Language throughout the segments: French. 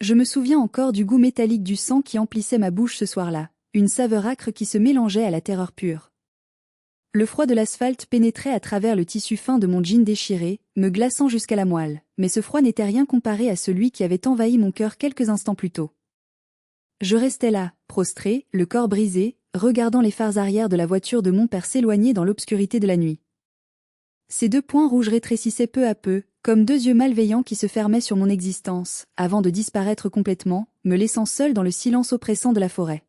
Je me souviens encore du goût métallique du sang qui emplissait ma bouche ce soir-là, une saveur âcre qui se mélangeait à la terreur pure. Le froid de l'asphalte pénétrait à travers le tissu fin de mon jean déchiré, me glaçant jusqu'à la moelle, mais ce froid n'était rien comparé à celui qui avait envahi mon cœur quelques instants plus tôt. Je restais là, prostré, le corps brisé, regardant les phares arrière de la voiture de mon père s'éloigner dans l'obscurité de la nuit. Ces deux points rouges rétrécissaient peu à peu, comme deux yeux malveillants qui se fermaient sur mon existence, avant de disparaître complètement, me laissant seul dans le silence oppressant de la forêt.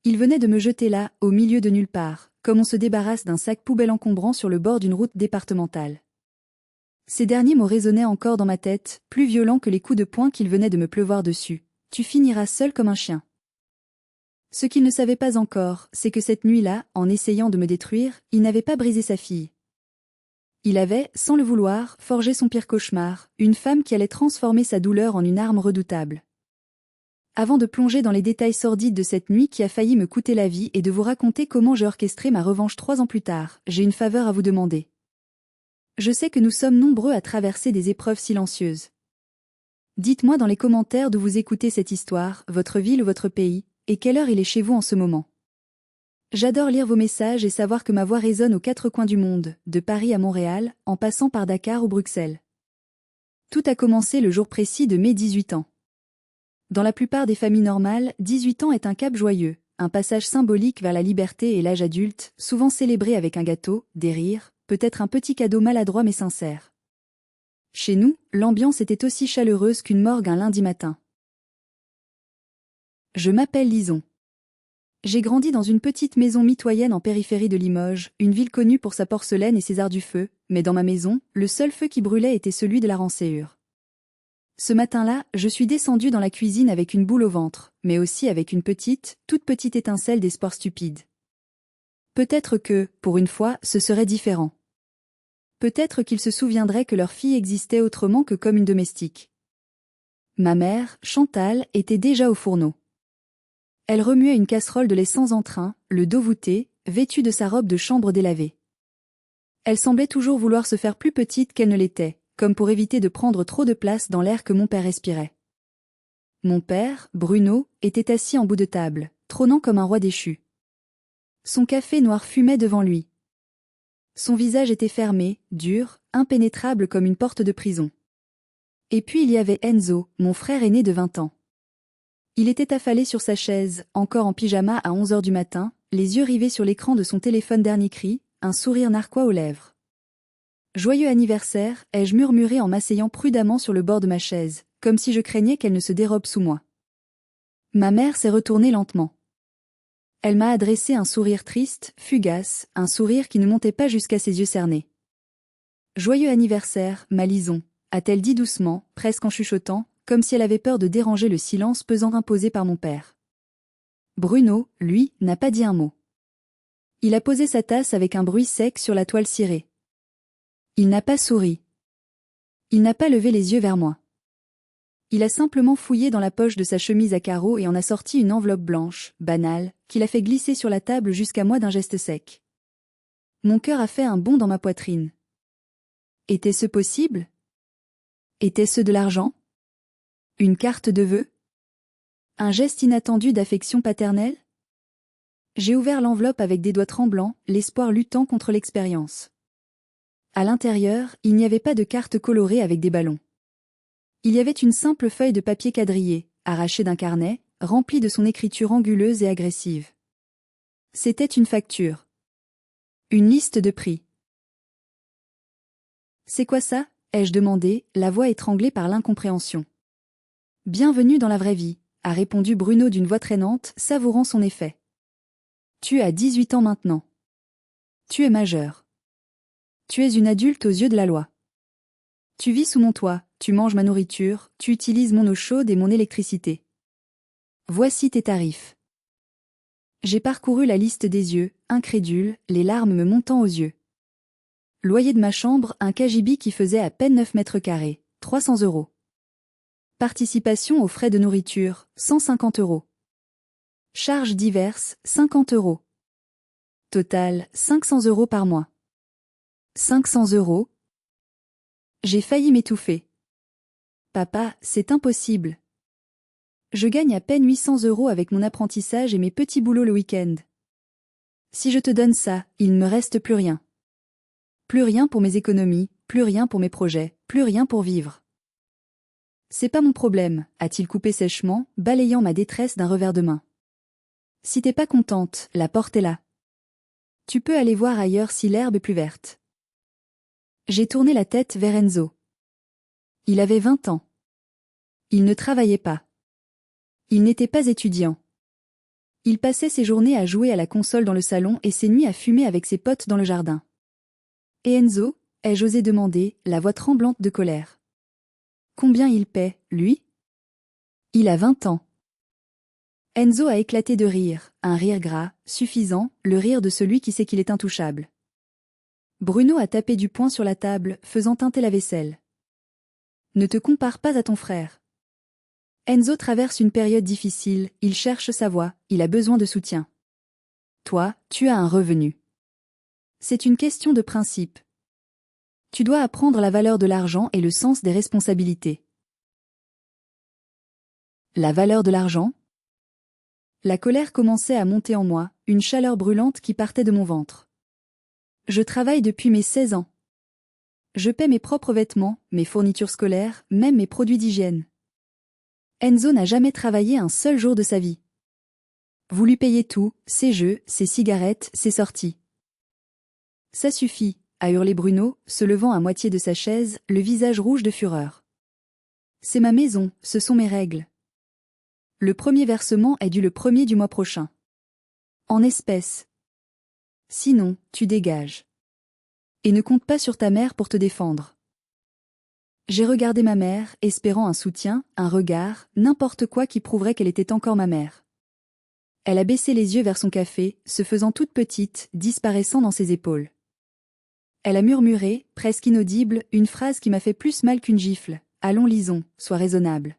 Il venait de me jeter là, au milieu de nulle part, comme on se débarrasse d'un sac poubelle encombrant sur le bord d'une route départementale. Ces derniers mots résonnaient encore dans ma tête, plus violents que les coups de poing qu'il venait de me pleuvoir dessus. Tu finiras seul comme un chien. Ce qu'il ne savait pas encore, c'est que cette nuit-là, en essayant de me détruire, il n'avait pas brisé sa fille. Il avait, sans le vouloir, forgé son pire cauchemar, une femme qui allait transformer sa douleur en une arme redoutable. Avant de plonger dans les détails sordides de cette nuit qui a failli me coûter la vie et de vous raconter comment j'ai orchestré ma revanche 3 ans plus tard, j'ai une faveur à vous demander. Je sais que nous sommes nombreux à traverser des épreuves silencieuses. Dites-moi dans les commentaires d'où vous écoutez cette histoire, votre ville ou votre pays, et quelle heure il est chez vous en ce moment. J'adore lire vos messages et savoir que ma voix résonne aux 4 coins du monde, de Paris à Montréal, en passant par Dakar ou Bruxelles. Tout a commencé le jour précis de mes 18 ans. Dans la plupart des familles normales, 18 ans est un cap joyeux, un passage symbolique vers la liberté et l'âge adulte, souvent célébré avec un gâteau, des rires, peut-être un petit cadeau maladroit mais sincère. Chez nous, l'ambiance était aussi chaleureuse qu'une morgue un lundi matin. Je m'appelle Lison. J'ai grandi dans une petite maison mitoyenne en périphérie de Limoges, une ville connue pour sa porcelaine et ses arts du feu, mais dans ma maison, le seul feu qui brûlait était celui de la rancéure. Ce matin-là, je suis descendue dans la cuisine avec une boule au ventre, mais aussi avec une petite, toute petite étincelle d'espoir stupide. Peut-être que, pour une fois, ce serait différent. Peut-être qu'ils se souviendraient que leur fille existait autrement que comme une domestique. Ma mère, Chantal, était déjà au fourneau. Elle remuait une casserole de lait sans entrain, le dos voûté, vêtue de sa robe de chambre délavée. Elle semblait toujours vouloir se faire plus petite qu'elle ne l'était, comme pour éviter de prendre trop de place dans l'air que mon père respirait. Mon père, Bruno, était assis en bout de table, trônant comme un roi déchu. Son café noir fumait devant lui. Son visage était fermé, dur, impénétrable comme une porte de prison. Et puis il y avait Enzo, mon frère aîné de 20 ans. Il était affalé sur sa chaise, encore en pyjama à 11 heures du matin, les yeux rivés sur l'écran de son téléphone dernier cri, un sourire narquois aux lèvres. « Joyeux anniversaire » ai-je murmuré en m'asseyant prudemment sur le bord de ma chaise, comme si je craignais qu'elle ne se dérobe sous moi. Ma mère s'est retournée lentement. Elle m'a adressé un sourire triste, fugace, un sourire qui ne montait pas jusqu'à ses yeux cernés. « Joyeux anniversaire, ma Lison » a-t-elle dit doucement, presque en chuchotant, comme si elle avait peur de déranger le silence pesant imposé par mon père. Bruno, lui, n'a pas dit un mot. Il a posé sa tasse avec un bruit sec sur la toile cirée. Il n'a pas souri. Il n'a pas levé les yeux vers moi. Il a simplement fouillé dans la poche de sa chemise à carreaux et en a sorti une enveloppe blanche, banale, qu'il a fait glisser sur la table jusqu'à moi d'un geste sec. Mon cœur a fait un bond dans ma poitrine. Était-ce possible? Était-ce de l'argent? Une carte de vœux? Un geste inattendu d'affection paternelle? J'ai ouvert l'enveloppe avec des doigts tremblants, l'espoir luttant contre l'expérience. À l'intérieur, il n'y avait pas de carte colorée avec des ballons. Il y avait une simple feuille de papier quadrillé, arrachée d'un carnet, remplie de son écriture anguleuse et agressive. C'était une facture. Une liste de prix. « C'est quoi ça ?» ai-je demandé, la voix étranglée par l'incompréhension. « Bienvenue dans la vraie vie », a répondu Bruno d'une voix traînante, savourant son effet. « Tu as 18 ans maintenant. Tu es majeur. Tu es une adulte aux yeux de la loi. Tu vis sous mon toit, tu manges ma nourriture, tu utilises mon eau chaude et mon électricité. Voici tes tarifs. » J'ai parcouru la liste des yeux, incrédule, les larmes me montant aux yeux. Loyer de ma chambre, un cagibi qui faisait à peine 9 mètres carrés, 300 €. Participation aux frais de nourriture, 150 €. Charges diverses, 50 €. Total, 500 € par mois. 500 €? J'ai failli m'étouffer. Papa, c'est impossible. Je gagne à peine 800 € avec mon apprentissage et mes petits boulots le week-end. Si je te donne ça, il ne me reste plus rien. Plus rien pour mes économies, plus rien pour mes projets, plus rien pour vivre. C'est pas mon problème, a-t-il coupé sèchement, balayant ma détresse d'un revers de main. Si t'es pas contente, la porte est là. Tu peux aller voir ailleurs si l'herbe est plus verte. J'ai tourné la tête vers Enzo. Il avait 20 ans. Il ne travaillait pas. Il n'était pas étudiant. Il passait ses journées à jouer à la console dans le salon et ses nuits à fumer avec ses potes dans le jardin. Et Enzo, ai-je osé demander, la voix tremblante de colère. Combien il paie, lui? Il a 20 ans. Enzo a éclaté de rire, un rire gras, suffisant, le rire de celui qui sait qu'il est intouchable. Bruno a tapé du poing sur la table, faisant tinter la vaisselle. Ne te compare pas à ton frère. Enzo traverse une période difficile, il cherche sa voie, il a besoin de soutien. Toi, tu as un revenu. C'est une question de principe. Tu dois apprendre la valeur de l'argent et le sens des responsabilités. La valeur de l'argent? La colère commençait à monter en moi, une chaleur brûlante qui partait de mon ventre. Je travaille depuis mes 16 ans. Je paie mes propres vêtements, mes fournitures scolaires, même mes produits d'hygiène. Enzo n'a jamais travaillé un seul jour de sa vie. Vous lui payez tout, ses jeux, ses cigarettes, ses sorties. Ça suffit, a hurlé Bruno, se levant à moitié de sa chaise, le visage rouge de fureur. C'est ma maison, ce sont mes règles. Le premier versement est dû le 1er du mois prochain. En espèces. Sinon, tu dégages. Et ne compte pas sur ta mère pour te défendre. J'ai regardé ma mère, espérant un soutien, un regard, n'importe quoi qui prouverait qu'elle était encore ma mère. Elle a baissé les yeux vers son café, se faisant toute petite, disparaissant dans ses épaules. Elle a murmuré, presque inaudible, une phrase qui m'a fait plus mal qu'une gifle. Allons lisons, sois raisonnable.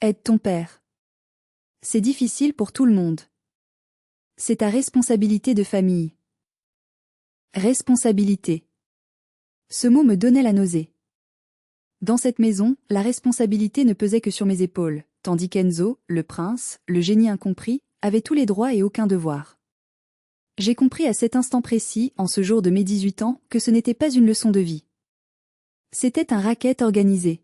Aide ton père. C'est difficile pour tout le monde. C'est ta responsabilité de famille. Responsabilité. Ce mot me donnait la nausée. Dans cette maison, la responsabilité ne pesait que sur mes épaules, tandis qu'Enzo, le prince, le génie incompris, avait tous les droits et aucun devoir. J'ai compris à cet instant précis, en ce jour de mes 18 ans, que ce n'était pas une leçon de vie. C'était un racket organisé.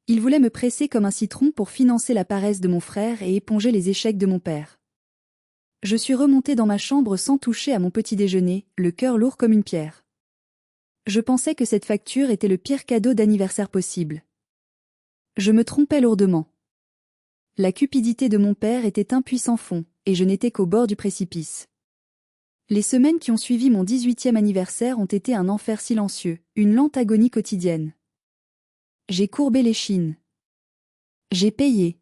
Il voulait me presser comme un citron pour financer la paresse de mon frère et éponger les échecs de mon père. Je suis remontée dans ma chambre sans toucher à mon petit déjeuner, le cœur lourd comme une pierre. Je pensais que cette facture était le pire cadeau d'anniversaire possible. Je me trompais lourdement. La cupidité de mon père était un puissant fond, et je n'étais qu'au bord du précipice. Les semaines qui ont suivi mon 18e anniversaire ont été un enfer silencieux, une lente agonie quotidienne. J'ai courbé l'échine. J'ai payé.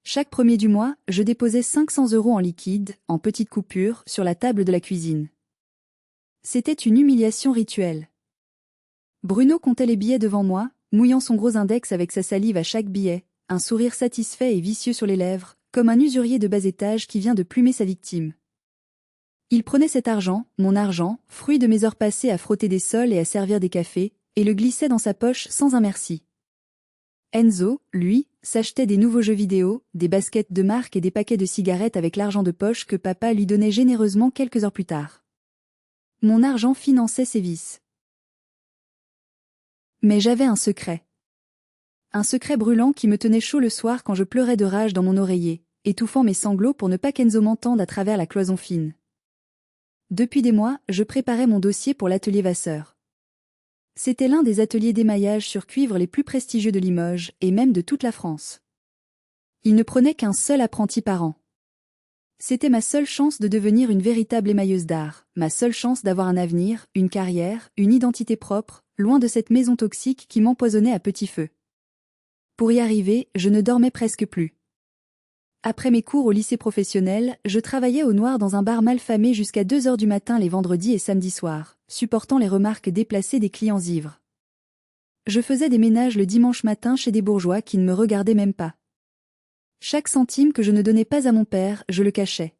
Chaque 1er du mois, je déposais 500 € en liquide, en petites coupures, sur la table de la cuisine. C'était une humiliation rituelle. Bruno comptait les billets devant moi, mouillant son gros index avec sa salive à chaque billet, un sourire satisfait et vicieux sur les lèvres, comme un usurier de bas étage qui vient de plumer sa victime. Il prenait cet argent, mon argent, fruit de mes heures passées à frotter des sols et à servir des cafés, et le glissait dans sa poche sans un merci. Enzo, lui, s'achetait des nouveaux jeux vidéo, des baskets de marque et des paquets de cigarettes avec l'argent de poche que papa lui donnait généreusement quelques heures plus tard. Mon argent finançait ses vices. Mais j'avais un secret. Un secret brûlant qui me tenait chaud le soir quand je pleurais de rage dans mon oreiller, étouffant mes sanglots pour ne pas qu'Enzo m'entende à travers la cloison fine. Depuis des mois, je préparais mon dossier pour l'atelier Vasseur. C'était l'un des ateliers d'émaillage sur cuivre les plus prestigieux de Limoges, et même de toute la France. Il ne prenait qu'un seul apprenti par an. C'était ma seule chance de devenir une véritable émailleuse d'art, ma seule chance d'avoir un avenir, une carrière, une identité propre, loin de cette maison toxique qui m'empoisonnait à petit feu. Pour y arriver, je ne dormais presque plus. Après mes cours au lycée professionnel, je travaillais au noir dans un bar malfamé jusqu'à 2 h du matin les vendredis et samedis soirs, supportant les remarques déplacées des clients ivres. Je faisais des ménages le dimanche matin chez des bourgeois qui ne me regardaient même pas. Chaque centime que je ne donnais pas à mon père, je le cachais.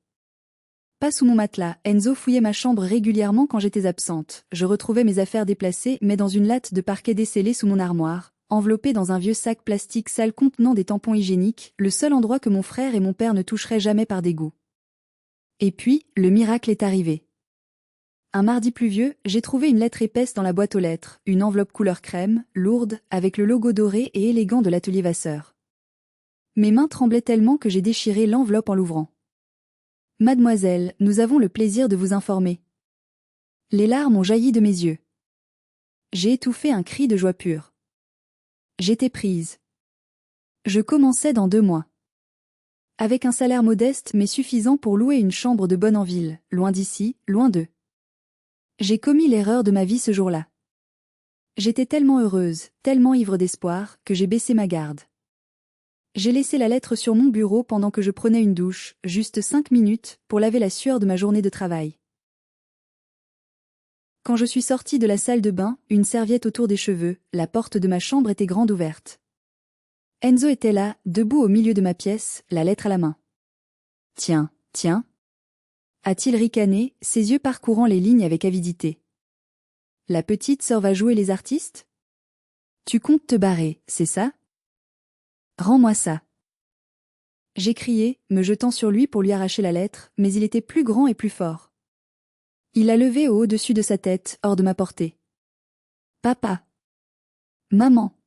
Pas sous mon matelas, Enzo fouillait ma chambre régulièrement quand j'étais absente, je retrouvais mes affaires déplacées mais dans une latte de parquet décellée sous mon armoire, enveloppée dans un vieux sac plastique sale contenant des tampons hygiéniques, le seul endroit que mon frère et mon père ne toucheraient jamais par dégoût. Et puis, le miracle est arrivé. Un mardi pluvieux, j'ai trouvé une lettre épaisse dans la boîte aux lettres, une enveloppe couleur crème, lourde, avec le logo doré et élégant de l'atelier Vasseur. Mes mains tremblaient tellement que j'ai déchiré l'enveloppe en l'ouvrant. « Mademoiselle, nous avons le plaisir de vous informer. » Les larmes ont jailli de mes yeux. J'ai étouffé un cri de joie pure. J'étais prise. Je commençais dans 2 mois. Avec un salaire modeste mais suffisant pour louer une chambre de bonne en ville, loin d'ici, loin d'eux. J'ai commis l'erreur de ma vie ce jour-là. J'étais tellement heureuse, tellement ivre d'espoir, que j'ai baissé ma garde. J'ai laissé la lettre sur mon bureau pendant que je prenais une douche, juste 5 minutes, pour laver la sueur de ma journée de travail. Quand je suis sortie de la salle de bain, une serviette autour des cheveux, la porte de ma chambre était grande ouverte. Enzo était là, debout au milieu de ma pièce, la lettre à la main. « Tiens, tiens » a-t-il ricané, ses yeux parcourant les lignes avec avidité. « La petite sœur va jouer les artistes ? Tu comptes te barrer, c'est ça ? Rends-moi ça. » J'ai crié, me jetant sur lui pour lui arracher la lettre, mais il était plus grand et plus fort. Il l'a levée au-dessus de sa tête, hors de ma portée. « Papa. Maman.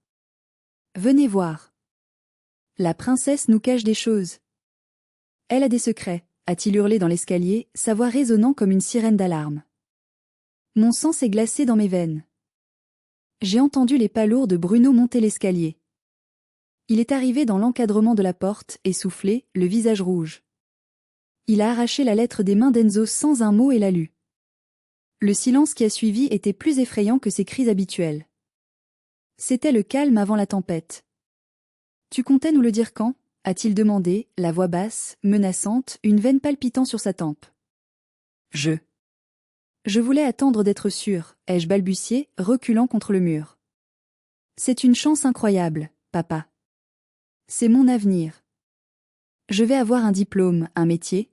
Venez voir. La princesse nous cache des choses. Elle a des secrets. » a-t-il hurlé dans l'escalier, sa voix résonnant comme une sirène d'alarme. Mon sang s'est glacé dans mes veines. J'ai entendu les pas lourds de Bruno monter l'escalier. Il est arrivé dans l'encadrement de la porte, essoufflé, le visage rouge. Il a arraché la lettre des mains d'Enzo sans un mot et l'a lue. Le silence qui a suivi était plus effrayant que ses cris habituels. C'était le calme avant la tempête. « Tu comptais nous le dire quand ?» a-t-il demandé, la voix basse, menaçante, une veine palpitant sur sa tempe. Je voulais attendre d'être sûr, ai-je balbutié, reculant contre le mur. C'est une chance incroyable, papa. C'est mon avenir. Je vais avoir un diplôme, un métier.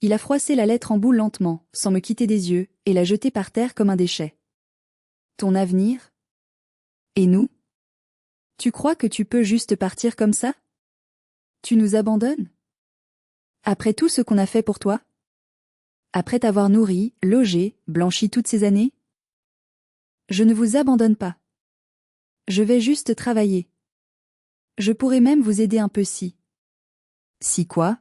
Il a froissé la lettre en boule lentement, sans me quitter des yeux, et l'a jetée par terre comme un déchet. Ton avenir ? Et nous ? Tu crois que tu peux juste partir comme ça ? Tu nous abandonnes ? Après tout ce qu'on a fait pour toi ? Après t'avoir nourri, logé, blanchi toutes ces années ? Je ne vous abandonne pas. Je vais juste travailler. Je pourrais même vous aider un peu si. Si quoi ?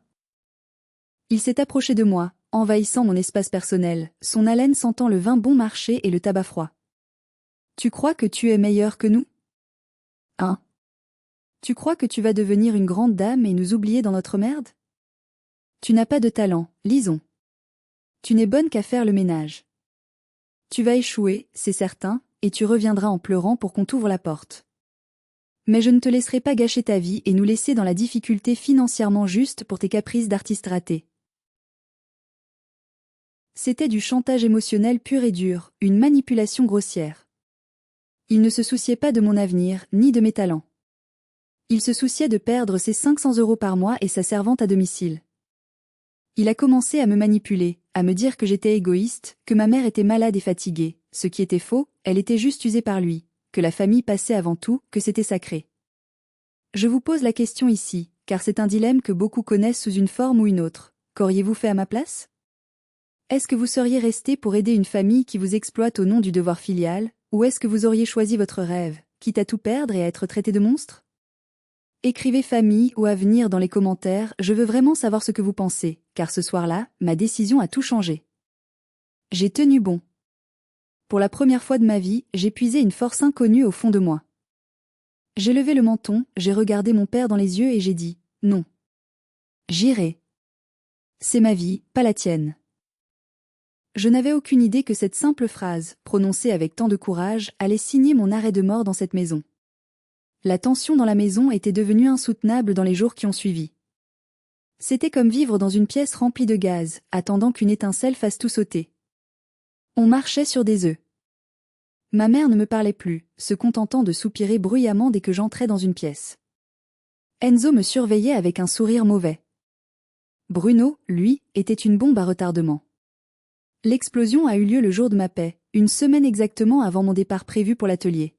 Il s'est approché de moi, envahissant mon espace personnel, son haleine sentant le vin bon marché et le tabac froid. Tu crois que tu es meilleur que nous ? Hein ? Tu crois que tu vas devenir une grande dame et nous oublier dans notre merde ? Tu n'as pas de talent, lisons. Tu n'es bonne qu'à faire le ménage. Tu vas échouer, c'est certain, et tu reviendras en pleurant pour qu'on t'ouvre la porte. Mais je ne te laisserai pas gâcher ta vie et nous laisser dans la difficulté financièrement juste pour tes caprices d'artiste raté. C'était du chantage émotionnel pur et dur, une manipulation grossière. Il ne se souciait pas de mon avenir, ni de mes talents. Il se souciait de perdre ses 500 € par mois et sa servante à domicile. Il a commencé à me manipuler, à me dire que j'étais égoïste, que ma mère était malade et fatiguée, ce qui était faux, elle était juste usée par lui, que la famille passait avant tout, que c'était sacré. Je vous pose la question ici, car c'est un dilemme que beaucoup connaissent sous une forme ou une autre. Qu'auriez-vous fait à ma place ? Est-ce que vous seriez resté pour aider une famille qui vous exploite au nom du devoir filial, ou est-ce que vous auriez choisi votre rêve, quitte à tout perdre et à être traité de monstre ? Écrivez famille ou avenir dans les commentaires, je veux vraiment savoir ce que vous pensez, car ce soir-là, ma décision a tout changé. J'ai tenu bon. Pour la première fois de ma vie, j'ai puisé une force inconnue au fond de moi. J'ai levé le menton, j'ai regardé mon père dans les yeux et j'ai dit « Non. J'irai. C'est ma vie, pas la tienne. » Je n'avais aucune idée que cette simple phrase, prononcée avec tant de courage, allait signer mon arrêt de mort dans cette maison. La tension dans la maison était devenue insoutenable dans les jours qui ont suivi. C'était comme vivre dans une pièce remplie de gaz, attendant qu'une étincelle fasse tout sauter. On marchait sur des œufs. Ma mère ne me parlait plus, se contentant de soupirer bruyamment dès que j'entrais dans une pièce. Enzo me surveillait avec un sourire mauvais. Bruno, lui, était une bombe à retardement. L'explosion a eu lieu le jour de ma paix, une semaine exactement avant mon départ prévu pour l'atelier.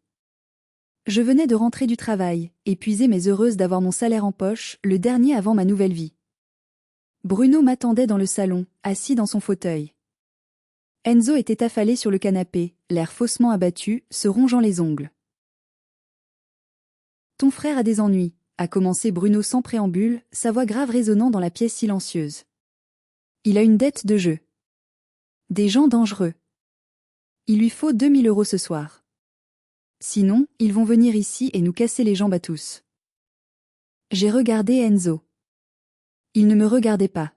Je venais de rentrer du travail, épuisée mais heureuse d'avoir mon salaire en poche, le dernier avant ma nouvelle vie. Bruno m'attendait dans le salon, assis dans son fauteuil. Enzo était affalé sur le canapé, l'air faussement abattu, se rongeant les ongles. Ton frère a des ennuis, a commencé Bruno sans préambule, sa voix grave résonnant dans la pièce silencieuse. Il a une dette de jeu. Des gens dangereux. Il lui faut 2000 € ce soir. Sinon, ils vont venir ici et nous casser les jambes à tous. J'ai regardé Enzo. Il ne me regardait pas.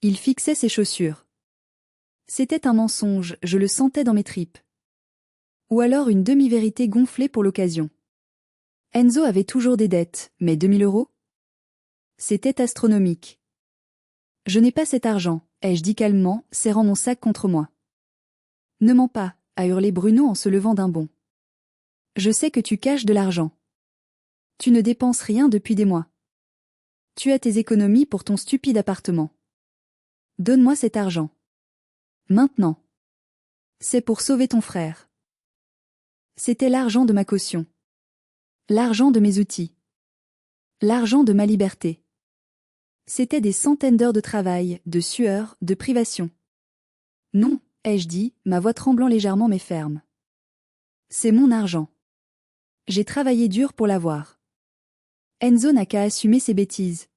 Il fixait ses chaussures. C'était un mensonge, je le sentais dans mes tripes. Ou alors une demi-vérité gonflée pour l'occasion. Enzo avait toujours des dettes, mais 2000 €? C'était astronomique. Je n'ai pas cet argent, ai-je dit calmement, serrant mon sac contre moi. Ne mens pas, a hurlé Bruno en se levant d'un bond. Je sais que tu caches de l'argent. Tu ne dépenses rien depuis des mois. Tu as tes économies pour ton stupide appartement. Donne-moi cet argent. Maintenant. C'est pour sauver ton frère. C'était l'argent de ma caution. L'argent de mes outils. L'argent de ma liberté. C'était des centaines d'heures de travail, de sueur, de privation. Non, ai-je dit, ma voix tremblant légèrement mais ferme. C'est mon argent. J'ai travaillé dur pour l'avoir. Enzo n'a qu'à assumer ses bêtises.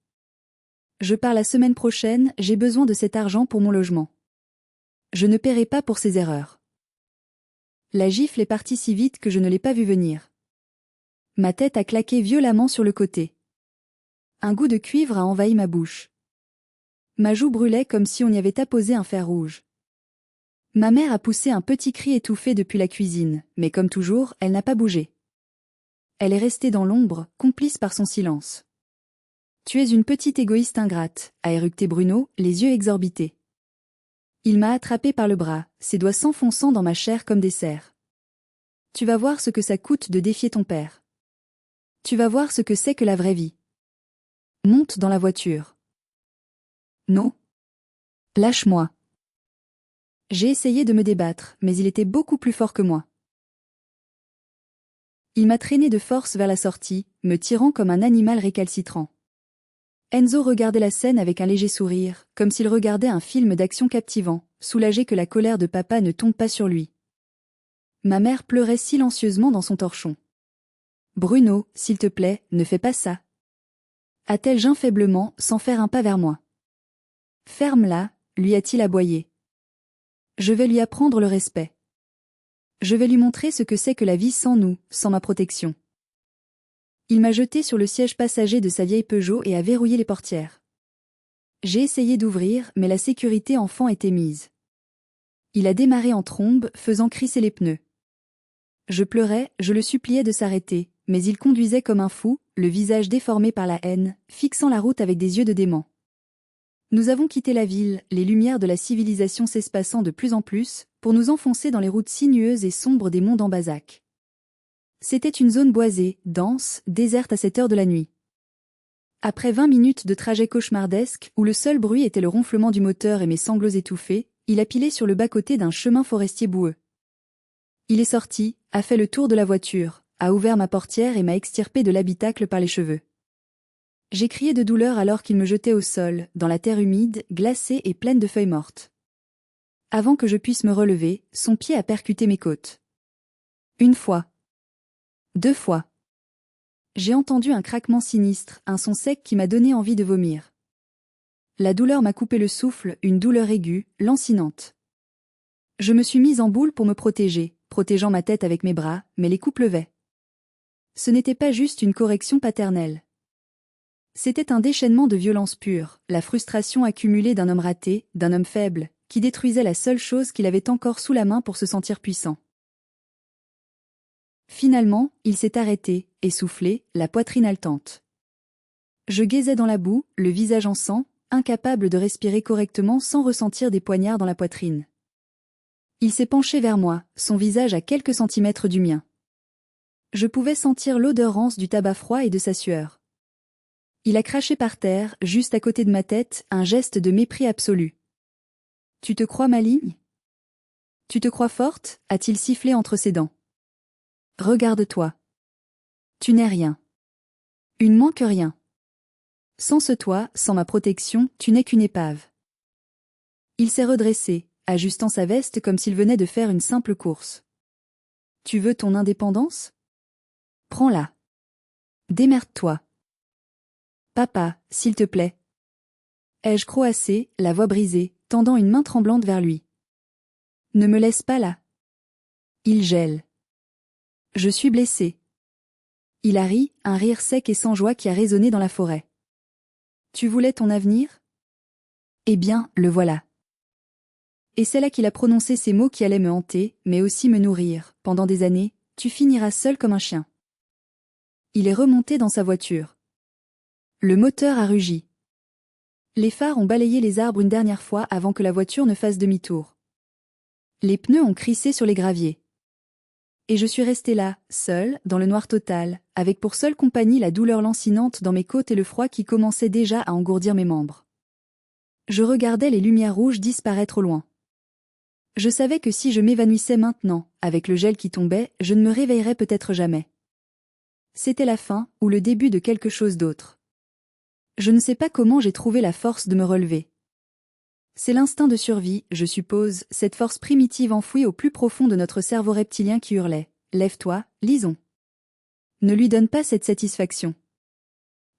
Je pars la semaine prochaine, j'ai besoin de cet argent pour mon logement. Je ne paierai pas pour ses erreurs. La gifle est partie si vite que je ne l'ai pas vue venir. Ma tête a claqué violemment sur le côté. Un goût de cuivre a envahi ma bouche. Ma joue brûlait comme si on y avait apposé un fer rouge. Ma mère a poussé un petit cri étouffé depuis la cuisine, mais comme toujours, elle n'a pas bougé. Elle est restée dans l'ombre, complice par son silence. Tu es une petite égoïste ingrate, a éructé Bruno, les yeux exorbités. Il m'a attrapé par le bras, ses doigts s'enfonçant dans ma chair comme des serres. Tu vas voir ce que ça coûte de défier ton père. Tu vas voir ce que c'est que la vraie vie. Monte dans la voiture. Non. Lâche-moi. J'ai essayé de me débattre, mais il était beaucoup plus fort que moi. Il m'a traîné de force vers la sortie, me tirant comme un animal récalcitrant. Enzo regardait la scène avec un léger sourire, comme s'il regardait un film d'action captivant, soulagé que la colère de papa ne tombe pas sur lui. Ma mère pleurait silencieusement dans son torchon. Bruno, s'il te plaît, ne fais pas ça. A-t-elle geint faiblement, sans faire un pas vers moi. Ferme-la, lui a-t-il aboyé. Je vais lui apprendre le respect. Je vais lui montrer ce que c'est que la vie sans nous, sans ma protection. Il m'a jeté sur le siège passager de sa vieille Peugeot et a verrouillé les portières. J'ai essayé d'ouvrir, mais la sécurité enfant était mise. Il a démarré en trombe, faisant crisser les pneus. Je pleurais, je le suppliais de s'arrêter, mais il conduisait comme un fou, le visage déformé par la haine, fixant la route avec des yeux de dément. Nous avons quitté la ville, les lumières de la civilisation s'espaçant de plus en plus, pour nous enfoncer dans les routes sinueuses et sombres des monts d'Ambazac. C'était une zone boisée, dense, déserte à cette heure de la nuit. Après 20 minutes de trajet cauchemardesque, où le seul bruit était le ronflement du moteur et mes sanglots étouffés, il a pilé sur le bas-côté d'un chemin forestier boueux. Il est sorti, a fait le tour de la voiture, a ouvert ma portière et m'a extirpé de l'habitacle par les cheveux. J'ai crié de douleur alors qu'il me jetait au sol, dans la terre humide, glacée et pleine de feuilles mortes. Avant que je puisse me relever, son pied a percuté mes côtes. Une fois. 2 fois. J'ai entendu un craquement sinistre, un son sec qui m'a donné envie de vomir. La douleur m'a coupé le souffle, une douleur aiguë, lancinante. Je me suis mise en boule pour me protéger, protégeant ma tête avec mes bras, mais les coups pleuvaient. Ce n'était pas juste une correction paternelle. C'était un déchaînement de violence pure, la frustration accumulée d'un homme raté, d'un homme faible, qui détruisait la seule chose qu'il avait encore sous la main pour se sentir puissant. Finalement, il s'est arrêté, essoufflé, la poitrine haletante. Je guaisais dans la boue, le visage en sang, incapable de respirer correctement sans ressentir des poignards dans la poitrine. Il s'est penché vers moi, son visage à quelques centimètres du mien. Je pouvais sentir l'odeur rance du tabac froid et de sa sueur. Il a craché par terre, juste à côté de ma tête, un geste de mépris absolu. « Tu te crois maligne ? Tu te crois forte » a-t-il sifflé entre ses dents. « Regarde-toi. Tu n'es rien. Une moins que rien. Sans ce toit, sans ma protection, tu n'es qu'une épave. Il s'est redressé, ajustant sa veste comme s'il venait de faire une simple course. Tu veux ton indépendance? Prends-la. Démerde-toi. Papa, s'il te plaît. Ai-je croassé, la voix brisée, tendant une main tremblante vers lui. Ne me laisse pas là. Il gèle. Je suis blessé. Il a ri, un rire sec et sans joie qui a résonné dans la forêt. Tu voulais ton avenir? Eh bien, le voilà. Et c'est là qu'il a prononcé ces mots qui allaient me hanter, mais aussi me nourrir, pendant des années, tu finiras seul comme un chien. Il est remonté dans sa voiture. Le moteur a rugi. Les phares ont balayé les arbres une dernière fois avant que la voiture ne fasse demi-tour. Les pneus ont crissé sur les graviers. Et je suis resté là, seul, dans le noir total, avec pour seule compagnie la douleur lancinante dans mes côtes et le froid qui commençait déjà à engourdir mes membres. Je regardais les lumières rouges disparaître au loin. Je savais que si je m'évanouissais maintenant, avec le gel qui tombait, je ne me réveillerais peut-être jamais. C'était la fin, ou le début de quelque chose d'autre. Je ne sais pas comment j'ai trouvé la force de me relever. C'est l'instinct de survie, je suppose, cette force primitive enfouie au plus profond de notre cerveau reptilien qui hurlait. Lève-toi, lisons. Ne lui donne pas cette satisfaction.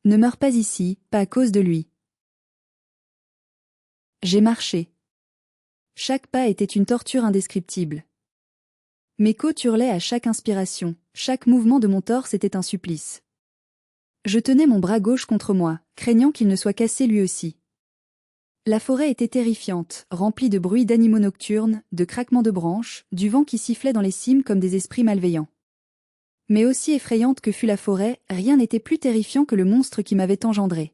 Ne meurs pas ici, pas à cause de lui. J'ai marché. Chaque pas était une torture indescriptible. Mes côtes hurlaient à chaque inspiration, chaque mouvement de mon torse était un supplice. Je tenais mon bras gauche contre moi, craignant qu'il ne soit cassé lui aussi. La forêt était terrifiante, remplie de bruits d'animaux nocturnes, de craquements de branches, du vent qui sifflait dans les cimes comme des esprits malveillants. Mais aussi effrayante que fût la forêt, rien n'était plus terrifiant que le monstre qui m'avait engendré.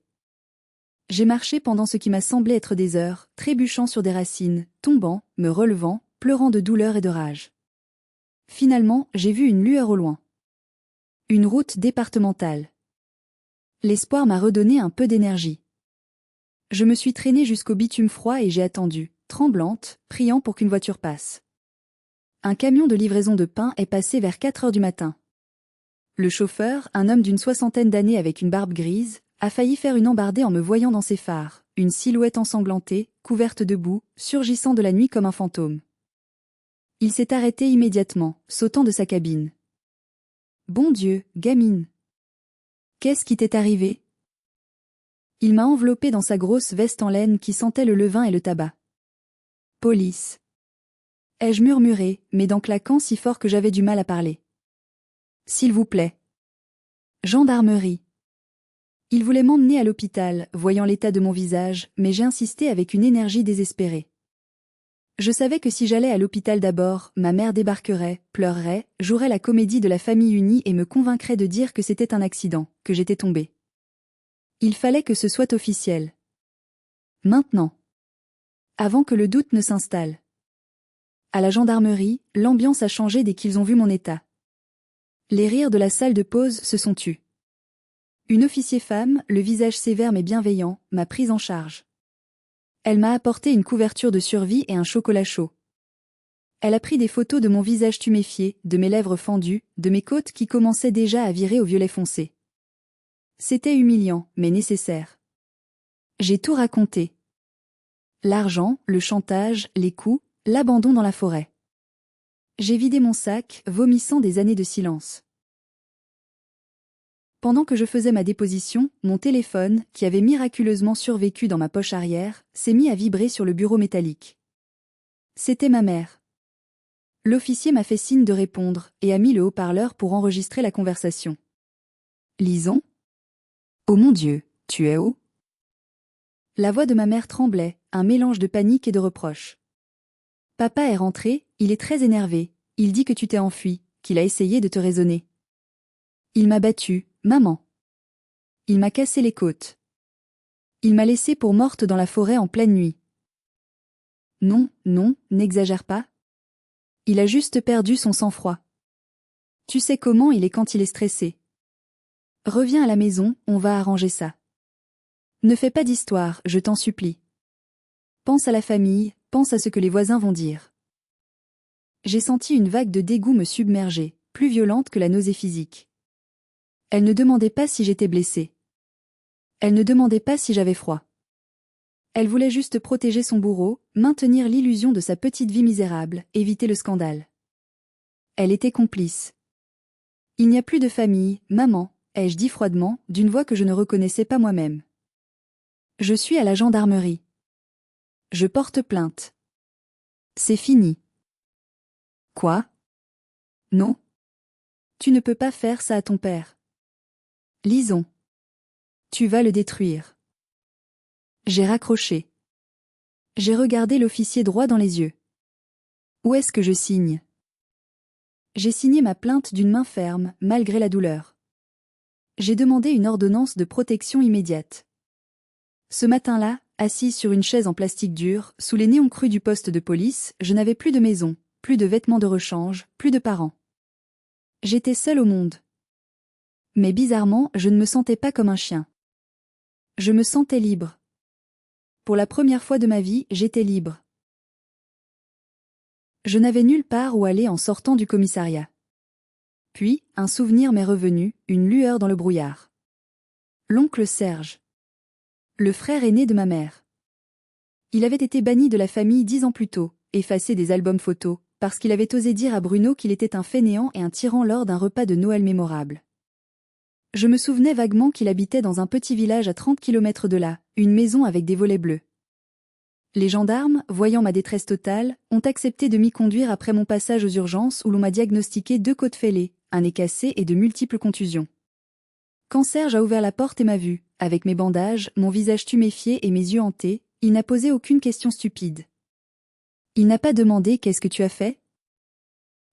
J'ai marché pendant ce qui m'a semblé être des heures, trébuchant sur des racines, tombant, me relevant, pleurant de douleur et de rage. Finalement, j'ai vu une lueur au loin. Une route départementale. L'espoir m'a redonné un peu d'énergie. Je me suis traînée jusqu'au bitume froid et j'ai attendu, tremblante, priant pour qu'une voiture passe. Un camion de livraison de pain est passé vers 4 heures du matin. Le chauffeur, un homme d'une 60aine d'années avec une barbe grise, a failli faire une embardée en me voyant dans ses phares, une silhouette ensanglantée, couverte de boue, surgissant de la nuit comme un fantôme. Il s'est arrêté immédiatement, sautant de sa cabine. Bon Dieu, gamine! Qu'est-ce qui t'est arrivé? Il m'a enveloppé dans sa grosse veste en laine qui sentait le levain et le tabac. Police. Ai-je murmuré, mes dents claquant si fort que j'avais du mal à parler. S'il vous plaît. Gendarmerie. Il voulait m'emmener à l'hôpital, voyant l'état de mon visage, mais j'ai insisté avec une énergie désespérée. Je savais que si j'allais à l'hôpital d'abord, ma mère débarquerait, pleurerait, jouerait la comédie de la famille unie et me convaincrait de dire que c'était un accident, que j'étais tombée. Il fallait que ce soit officiel. Maintenant. Avant que le doute ne s'installe. À la gendarmerie, l'ambiance a changé dès qu'ils ont vu mon état. Les rires de la salle de pause se sont tus. Une officier femme, le visage sévère mais bienveillant, m'a prise en charge. Elle m'a apporté une couverture de survie et un chocolat chaud. Elle a pris des photos de mon visage tuméfié, de mes lèvres fendues, de mes côtes qui commençaient déjà à virer au violet foncé. C'était humiliant, mais nécessaire. J'ai tout raconté. L'argent, le chantage, les coups, l'abandon dans la forêt. J'ai vidé mon sac, vomissant des années de silence. Pendant que je faisais ma déposition, mon téléphone, qui avait miraculeusement survécu dans ma poche arrière, s'est mis à vibrer sur le bureau métallique. C'était ma mère. L'officier m'a fait signe de répondre et a mis le haut-parleur pour enregistrer la conversation. Lisons. Oh mon Dieu, tu es où? La voix de ma mère tremblait, un mélange de panique et de reproche. Papa est rentré, il est très énervé, il dit que tu t'es enfui, qu'il a essayé de te raisonner. Il m'a battue, maman. Il m'a cassé les côtes. Il m'a laissée pour morte dans la forêt en pleine nuit. Non, non, n'exagère pas. Il a juste perdu son sang-froid. Tu sais comment il est quand il est stressé. Reviens à la maison, on va arranger ça. Ne fais pas d'histoire, je t'en supplie. Pense à la famille, pense à ce que les voisins vont dire. J'ai senti une vague de dégoût me submerger, plus violente que la nausée physique. Elle ne demandait pas si j'étais blessée. Elle ne demandait pas si j'avais froid. Elle voulait juste protéger son bourreau, maintenir l'illusion de sa petite vie misérable, éviter le scandale. Elle était complice. Il n'y a plus de famille, maman, ai-je dit froidement, d'une voix que je ne reconnaissais pas moi-même. Je suis à la gendarmerie. Je porte plainte. C'est fini. Quoi? Non. Tu ne peux pas faire ça à ton père. Lisons. Tu vas le détruire. J'ai raccroché. J'ai regardé l'officier droit dans les yeux. Où est-ce que je signe? J'ai signé ma plainte d'une main ferme, malgré la douleur. J'ai demandé une ordonnance de protection immédiate. Ce matin-là, assise sur une chaise en plastique dur, sous les néons crus du poste de police, je n'avais plus de maison, plus de vêtements de rechange, plus de parents. J'étais seule au monde. Mais bizarrement, je ne me sentais pas comme un chien. Je me sentais libre. Pour la première fois de ma vie, j'étais libre. Je n'avais nulle part où aller en sortant du commissariat. Puis, un souvenir m'est revenu, une lueur dans le brouillard. L'oncle Serge. Le frère aîné de ma mère. Il avait été banni de la famille 10 ans plus tôt, effacé des albums photos, parce qu'il avait osé dire à Bruno qu'il était un fainéant et un tyran lors d'un repas de Noël mémorable. Je me souvenais vaguement qu'il habitait dans un petit village à 30 kilomètres de là, une maison avec des volets bleus. Les gendarmes, voyant ma détresse totale, ont accepté de m'y conduire après mon passage aux urgences où l'on m'a diagnostiqué 2 côtes fêlées, un nez cassé et de multiples contusions. Quand Serge a ouvert la porte et m'a vu, avec mes bandages, mon visage tuméfié et mes yeux hantés, il n'a posé aucune question stupide. Il n'a pas demandé « Qu'est-ce que tu as fait ?»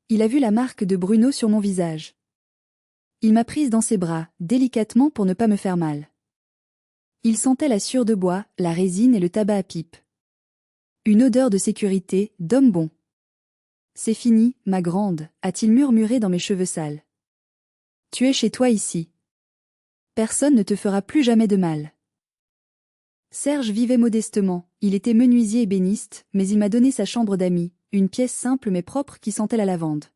Il a vu la marque de Bruno sur mon visage. Il m'a prise dans ses bras, délicatement pour ne pas me faire mal. Il sentait la sueur de bois, la résine et le tabac à pipe. Une odeur de sécurité, d'homme bon. C'est fini, ma grande, a-t-il murmuré dans mes cheveux sales. Tu es chez toi ici. Personne ne te fera plus jamais de mal. Serge vivait modestement, il était menuisier et ébéniste, mais il m'a donné sa chambre d'amis, une pièce simple mais propre qui sentait la lavande.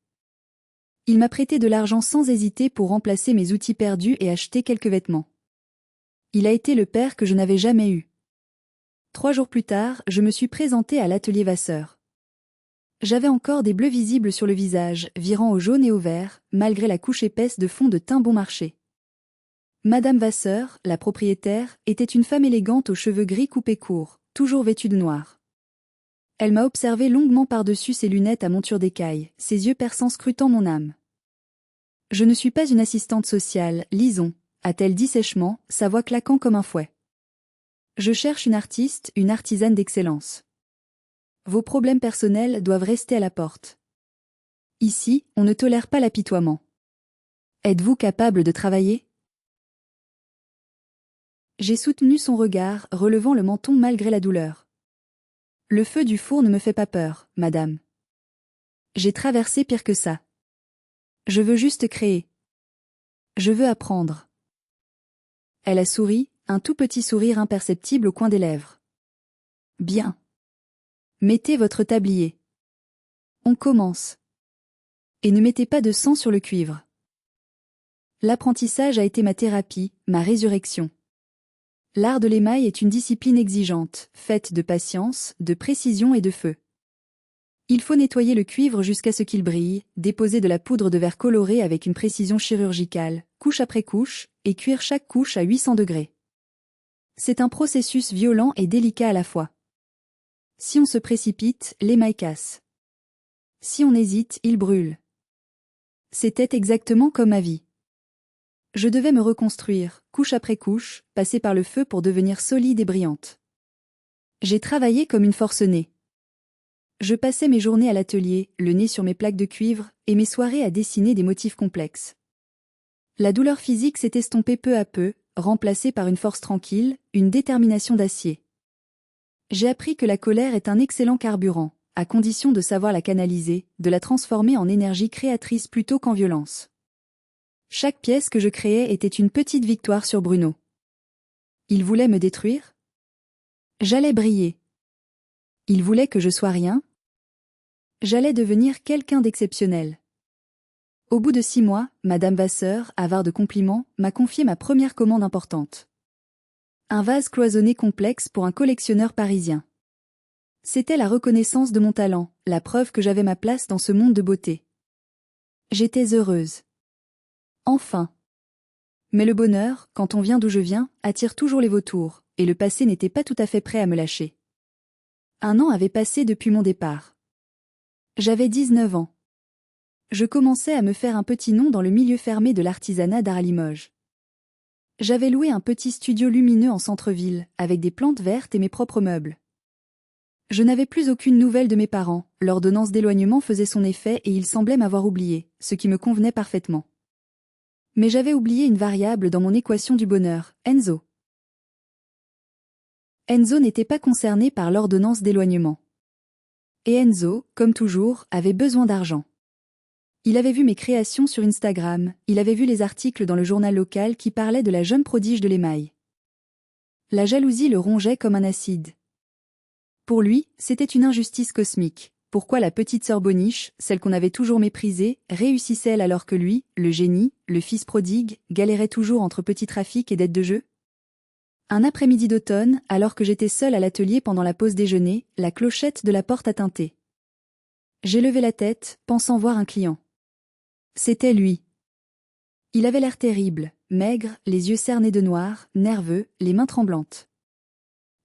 Il m'a prêté de l'argent sans hésiter pour remplacer mes outils perdus et acheter quelques vêtements. Il a été le père que je n'avais jamais eu. 3 jours plus tard, je me suis présentée à l'atelier Vasseur. J'avais encore des bleus visibles sur le visage, virant au jaune et au vert, malgré la couche épaisse de fond de teint bon marché. Madame Vasseur, la propriétaire, était une femme élégante aux cheveux gris coupés courts, toujours vêtue de noir. Elle m'a observé longuement par-dessus ses lunettes à monture d'écaille, ses yeux perçants scrutant mon âme. « Je ne suis pas une assistante sociale, lisons », a-t-elle dit sèchement, sa voix claquant comme un fouet. Je cherche une artiste, une artisane d'excellence. Vos problèmes personnels doivent rester à la porte. Ici, on ne tolère pas l'apitoiement. Êtes-vous capable de travailler? J'ai soutenu son regard, relevant le menton malgré la douleur. Le feu du four ne me fait pas peur, madame. J'ai traversé pire que ça. Je veux juste créer. Je veux apprendre. Elle a souri, un tout petit sourire imperceptible au coin des lèvres. Bien. Mettez votre tablier. On commence. Et ne mettez pas de sang sur le cuivre. L'apprentissage a été ma thérapie, ma résurrection. L'art de l'émail est une discipline exigeante, faite de patience, de précision et de feu. Il faut nettoyer le cuivre jusqu'à ce qu'il brille, déposer de la poudre de verre colorée avec une précision chirurgicale, couche après couche, et cuire chaque couche à 800 degrés. C'est un processus violent et délicat à la fois. Si on se précipite, l'émail casse. Si on hésite, il brûle. C'était exactement comme ma vie. Je devais me reconstruire, couche après couche, passer par le feu pour devenir solide et brillante. J'ai travaillé comme une forcenée. Je passais mes journées à l'atelier, le nez sur mes plaques de cuivre, et mes soirées à dessiner des motifs complexes. La douleur physique s'est estompée peu à peu, remplacée par une force tranquille, une détermination d'acier. J'ai appris que la colère est un excellent carburant, à condition de savoir la canaliser, de la transformer en énergie créatrice plutôt qu'en violence. Chaque pièce que je créais était une petite victoire sur Bruno. Il voulait me détruire? J'allais briller. Il voulait que je sois rien? J'allais devenir quelqu'un d'exceptionnel. Au bout de 6 mois, Madame Vasseur, avare de compliments, m'a confié ma première commande importante. Un vase cloisonné complexe pour un collectionneur parisien. C'était la reconnaissance de mon talent, la preuve que j'avais ma place dans ce monde de beauté. J'étais heureuse. Enfin. Mais le bonheur, quand on vient d'où je viens, attire toujours les vautours, et le passé n'était pas tout à fait prêt à me lâcher. 1 an avait passé depuis mon départ. J'avais 19 ans. Je commençais à me faire un petit nom dans le milieu fermé de l'artisanat d'art à Limoges. J'avais loué un petit studio lumineux en centre-ville, avec des plantes vertes et mes propres meubles. Je n'avais plus aucune nouvelle de mes parents, l'ordonnance d'éloignement faisait son effet et ils semblaient m'avoir oublié, ce qui me convenait parfaitement. Mais j'avais oublié une variable dans mon équation du bonheur, Enzo. Enzo n'était pas concerné par l'ordonnance d'éloignement. Et Enzo, comme toujours, avait besoin d'argent. Il avait vu mes créations sur Instagram, il avait vu les articles dans le journal local qui parlaient de la jeune prodige de l'émail. La jalousie le rongeait comme un acide. Pour lui, c'était une injustice cosmique. Pourquoi la petite sœur Boniche, celle qu'on avait toujours méprisée, réussissait-elle alors que lui, le génie, le fils prodigue, galérait toujours entre petits trafics et dettes de jeu? Un après-midi d'automne, alors que j'étais seule à l'atelier pendant la pause déjeuner, la clochette de la porte a tinté. J'ai levé la tête, pensant voir un client. C'était lui. Il avait l'air terrible, maigre, les yeux cernés de noir, nerveux, les mains tremblantes.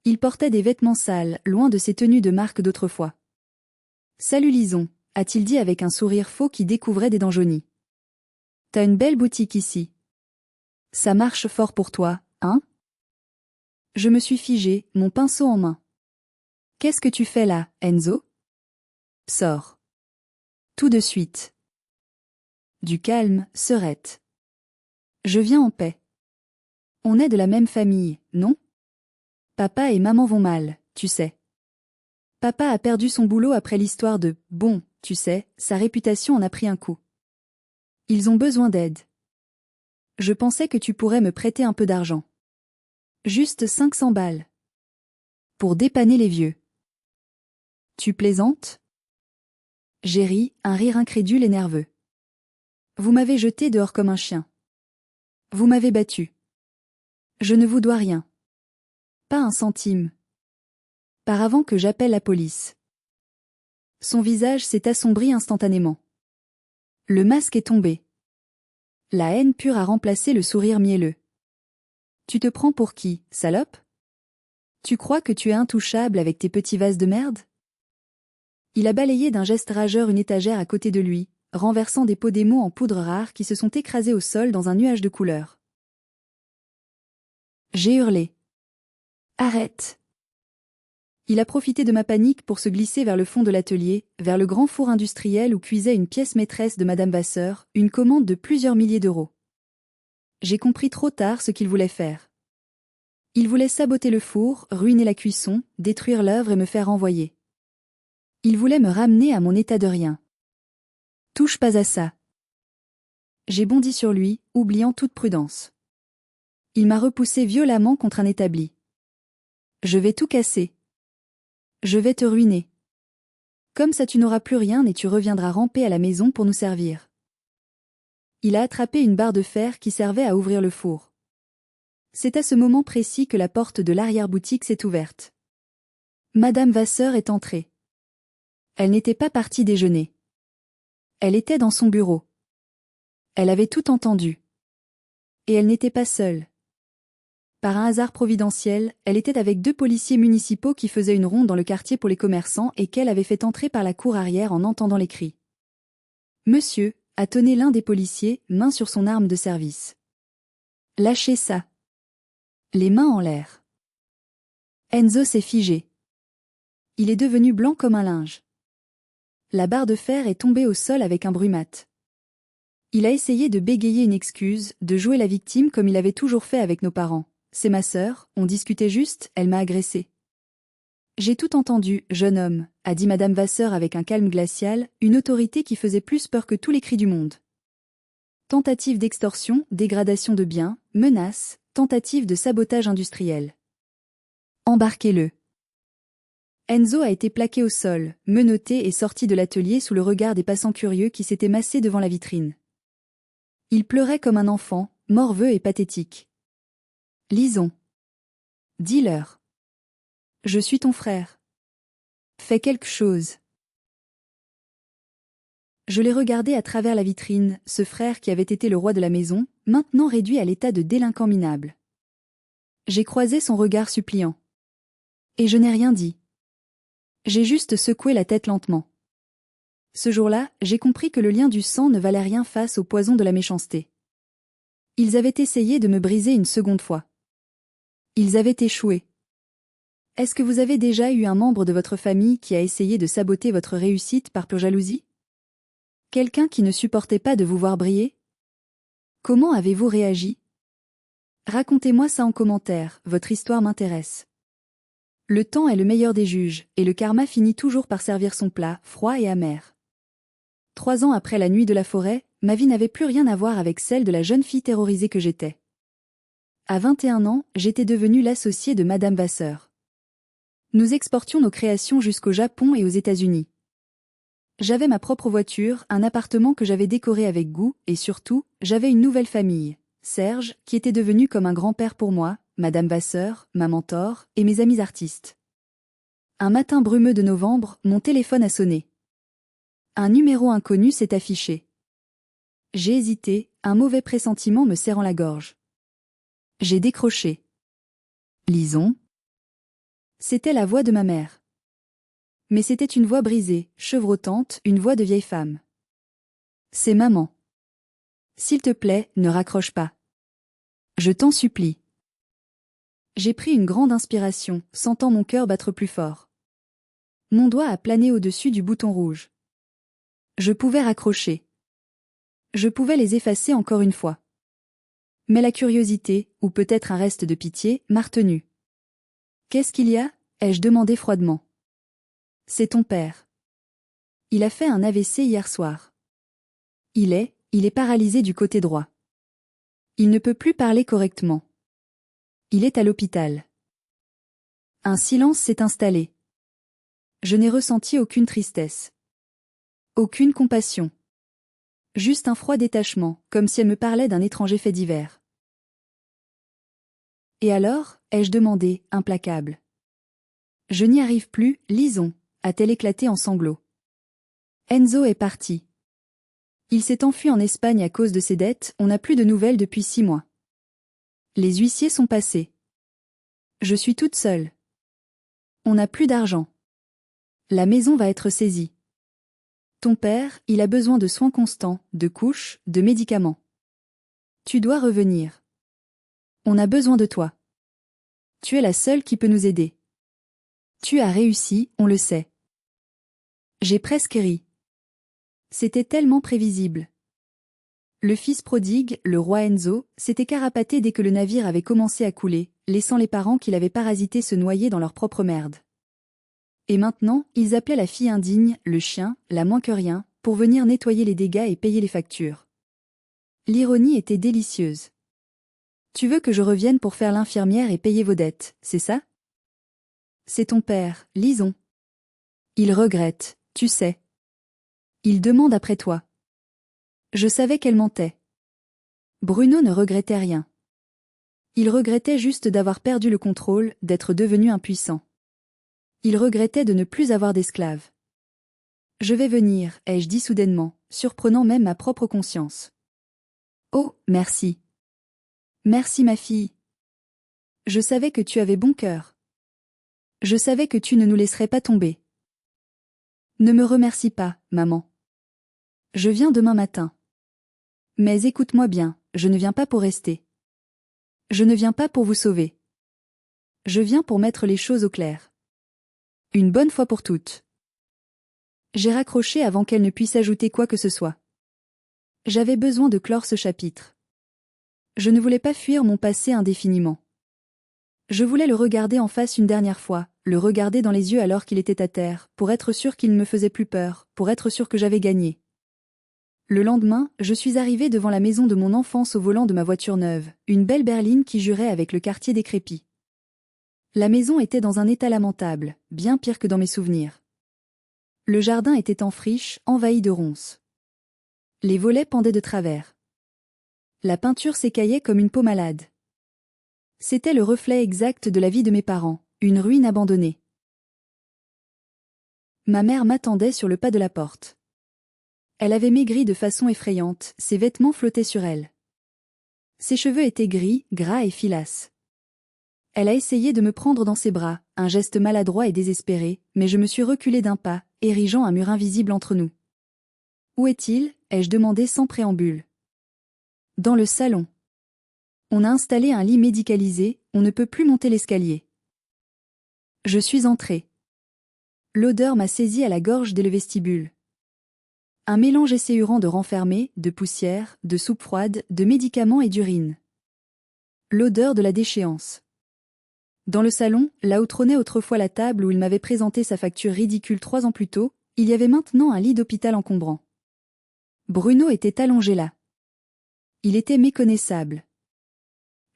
Il portait des vêtements sales, loin de ses tenues de marque d'autrefois. « Salut Lison », a-t-il dit avec un sourire faux qui découvrait des dents jaunies. « T'as une belle boutique ici. Ça marche fort pour toi, hein ?» Je me suis figée, mon pinceau en main. « Qu'est-ce que tu fais là, Enzo ?» « Sors. » Tout de suite. Du calme, Serette. Je viens en paix. On est de la même famille, non? Papa et maman vont mal, tu sais. Papa a perdu son boulot après l'histoire de « bon, tu sais, sa réputation en a pris un coup. Ils ont besoin d'aide. Je pensais que tu pourrais me prêter un peu d'argent. Juste 500 balles. Pour dépanner les vieux. Tu plaisantes? J'ai ri, un rire incrédule et nerveux. Vous m'avez jeté dehors comme un chien. Vous m'avez battu. Je ne vous dois rien. Pas un centime. Par avant que j'appelle la police. Son visage s'est assombri instantanément. Le masque est tombé. La haine pure a remplacé le sourire mielleux. Tu te prends pour qui, salope? Tu crois que tu es intouchable avec tes petits vases de merde? Il a balayé d'un geste rageur une étagère à côté de lui, renversant des pots d'émaux en poudre rare qui se sont écrasés au sol dans un nuage de couleurs. J'ai hurlé. Arrête! Il a profité de ma panique pour se glisser vers le fond de l'atelier, vers le grand four industriel où cuisait une pièce maîtresse de Madame Vasseur, une commande de plusieurs milliers d'euros. J'ai compris trop tard ce qu'il voulait faire. Il voulait saboter le four, ruiner la cuisson, détruire l'œuvre et me faire renvoyer. Il voulait me ramener à mon état de rien. Touche pas à ça. J'ai bondi sur lui, oubliant toute prudence. Il m'a repoussé violemment contre un établi. Je vais tout casser. Je vais te ruiner. Comme ça tu n'auras plus rien et tu reviendras ramper à la maison pour nous servir. Il a attrapé une barre de fer qui servait à ouvrir le four. C'est à ce moment précis que la porte de l'arrière-boutique s'est ouverte. Madame Vasseur est entrée. Elle n'était pas partie déjeuner. Elle était dans son bureau. Elle avait tout entendu. Et elle n'était pas seule. Par un hasard providentiel, elle était avec 2 policiers municipaux qui faisaient une ronde dans le quartier pour les commerçants et qu'elle avait fait entrer par la cour arrière en entendant les cris. Monsieur, a tonné l'un des policiers, main sur son arme de service. Lâchez ça. Les mains en l'air. Enzo s'est figé. Il est devenu blanc comme un linge. La barre de fer est tombée au sol avec un bruit mat. Il a essayé de bégayer une excuse, de jouer la victime comme il avait toujours fait avec nos parents. C'est ma sœur, on discutait juste, elle m'a agressé. J'ai tout entendu, jeune homme, a dit Madame Vasseur avec un calme glacial, une autorité qui faisait plus peur que tous les cris du monde. Tentative d'extorsion, dégradation de biens, menaces, tentative de sabotage industriel. Embarquez-le. Enzo a été plaqué au sol, menotté et sorti de l'atelier sous le regard des passants curieux qui s'étaient massés devant la vitrine. Il pleurait comme un enfant, morveux et pathétique. Lisons. Dis-leur. Je suis ton frère. Fais quelque chose. Je l'ai regardé à travers la vitrine, ce frère qui avait été le roi de la maison, maintenant réduit à l'état de délinquant minable. J'ai croisé son regard suppliant. Et je n'ai rien dit. J'ai juste secoué la tête lentement. Ce jour-là, j'ai compris que le lien du sang ne valait rien face au poison de la méchanceté. Ils avaient essayé de me briser une seconde fois. Ils avaient échoué. Est-ce que vous avez déjà eu un membre de votre famille qui a essayé de saboter votre réussite par pure jalousie? Quelqu'un qui ne supportait pas de vous voir briller? Comment avez-vous réagi? Racontez-moi ça en commentaire, votre histoire m'intéresse. Le temps est le meilleur des juges, et le karma finit toujours par servir son plat, froid et amer. 3 ans après la nuit de la forêt, ma vie n'avait plus rien à voir avec celle de la jeune fille terrorisée que j'étais. À 21 ans, j'étais devenue l'associée de Madame Vasseur. Nous exportions nos créations jusqu'au Japon et aux États-Unis. J'avais ma propre voiture, un appartement que j'avais décoré avec goût, et surtout, j'avais une nouvelle famille, Serge, qui était devenu comme un grand-père pour moi, Madame Vasseur, ma mentor, et mes amis artistes. Un matin brumeux de novembre, mon téléphone a sonné. Un numéro inconnu s'est affiché. J'ai hésité, un mauvais pressentiment me serrant la gorge. J'ai décroché. Lisons. C'était la voix de ma mère. Mais c'était une voix brisée, chevrotante, une voix de vieille femme. C'est maman. S'il te plaît, ne raccroche pas. Je t'en supplie. J'ai pris une grande inspiration, sentant mon cœur battre plus fort. Mon doigt a plané au-dessus du bouton rouge. Je pouvais raccrocher. Je pouvais les effacer encore une fois. Mais la curiosité, ou peut-être un reste de pitié, m'a retenu. Qu'est-ce qu'il y a? Ai-je demandé froidement. C'est ton père. Il a fait un AVC hier soir. Il est paralysé du côté droit. Il ne peut plus parler correctement. Il est à l'hôpital. Un silence s'est installé. Je n'ai ressenti aucune tristesse. Aucune compassion. Juste un froid détachement, comme si elle me parlait d'un étranger fait divers. Et alors, ai-je demandé, implacable. Je n'y arrive plus, lisons, a-t-elle éclaté en sanglots. Enzo est parti. Il s'est enfui en Espagne à cause de ses dettes, on n'a plus de nouvelles depuis 6 mois. Les huissiers sont passés. Je suis toute seule. On n'a plus d'argent. La maison va être saisie. Ton père, il a besoin de soins constants, de couches, de médicaments. Tu dois revenir. On a besoin de toi. Tu es la seule qui peut nous aider. Tu as réussi, on le sait. J'ai presque ri. C'était tellement prévisible. Le fils prodigue, le roi Enzo, s'était carapaté dès que le navire avait commencé à couler, laissant les parents qu'il avait parasités se noyer dans leur propre merde. Et maintenant, ils appelaient la fille indigne, le chien, la moins que rien, pour venir nettoyer les dégâts et payer les factures. L'ironie était délicieuse. Tu veux que je revienne pour faire l'infirmière et payer vos dettes, c'est ça? C'est ton père, lisons. Il regrette, tu sais. Il demande après toi. Je savais qu'elle mentait. Bruno ne regrettait rien. Il regrettait juste d'avoir perdu le contrôle, d'être devenu impuissant. Il regrettait de ne plus avoir d'esclaves. Je vais venir, ai-je dit soudainement, surprenant même ma propre conscience. Oh, merci. Merci ma fille. Je savais que tu avais bon cœur. Je savais que tu ne nous laisserais pas tomber. Ne me remercie pas, maman. Je viens demain matin. Mais écoute-moi bien, je ne viens pas pour rester. Je ne viens pas pour vous sauver. Je viens pour mettre les choses au clair. Une bonne fois pour toutes. J'ai raccroché avant qu'elle ne puisse ajouter quoi que ce soit. J'avais besoin de clore ce chapitre. Je ne voulais pas fuir mon passé indéfiniment. Je voulais le regarder en face une dernière fois, le regarder dans les yeux alors qu'il était à terre, pour être sûr qu'il ne me faisait plus peur, pour être sûr que j'avais gagné. Le lendemain, je suis arrivée devant la maison de mon enfance au volant de ma voiture neuve, une belle berline qui jurait avec le quartier décrépit. La maison était dans un état lamentable, bien pire que dans mes souvenirs. Le jardin était en friche, envahi de ronces. Les volets pendaient de travers. La peinture s'écaillait comme une peau malade. C'était le reflet exact de la vie de mes parents, une ruine abandonnée. Ma mère m'attendait sur le pas de la porte. Elle avait maigri de façon effrayante, ses vêtements flottaient sur elle. Ses cheveux étaient gris, gras et filasses. Elle a essayé de me prendre dans ses bras, un geste maladroit et désespéré, mais je me suis reculée d'un pas, érigeant un mur invisible entre nous. « Où est-il » ai-je demandé sans préambule. « Dans le salon. On a installé un lit médicalisé, on ne peut plus monter l'escalier. » Je suis entrée. L'odeur m'a saisie à la gorge dès le vestibule. Un mélange esséurant de renfermés, de poussière, de soupe froide, de médicaments et d'urine. L'odeur de la déchéance. Dans le salon, là où trônait autrefois la table où il m'avait présenté sa facture ridicule 3 ans plus tôt, il y avait maintenant un lit d'hôpital encombrant. Bruno était allongé là. Il était méconnaissable.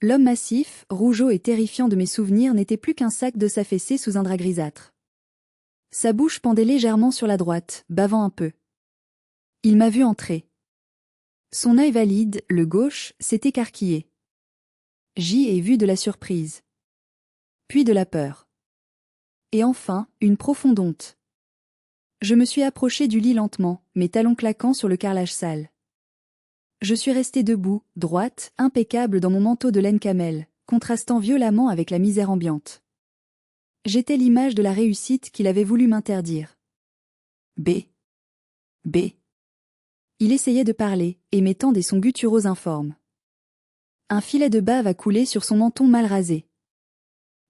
L'homme massif, rougeau et terrifiant de mes souvenirs n'était plus qu'un sac de s'affaisser sous un drap grisâtre. Sa bouche pendait légèrement sur la droite, bavant un peu. Il m'a vu entrer. Son œil valide, le gauche, s'est écarquillé. J'y ai vu de la surprise. Puis de la peur. Et enfin, une profonde honte. Je me suis approchée du lit lentement, mes talons claquant sur le carrelage sale. Je suis restée debout, droite, impeccable dans mon manteau de laine camel, contrastant violemment avec la misère ambiante. J'étais l'image de la réussite qu'il avait voulu m'interdire. B. Il essayait de parler, émettant des sons gutturaux informes. Un filet de bave a coulé sur son menton mal rasé.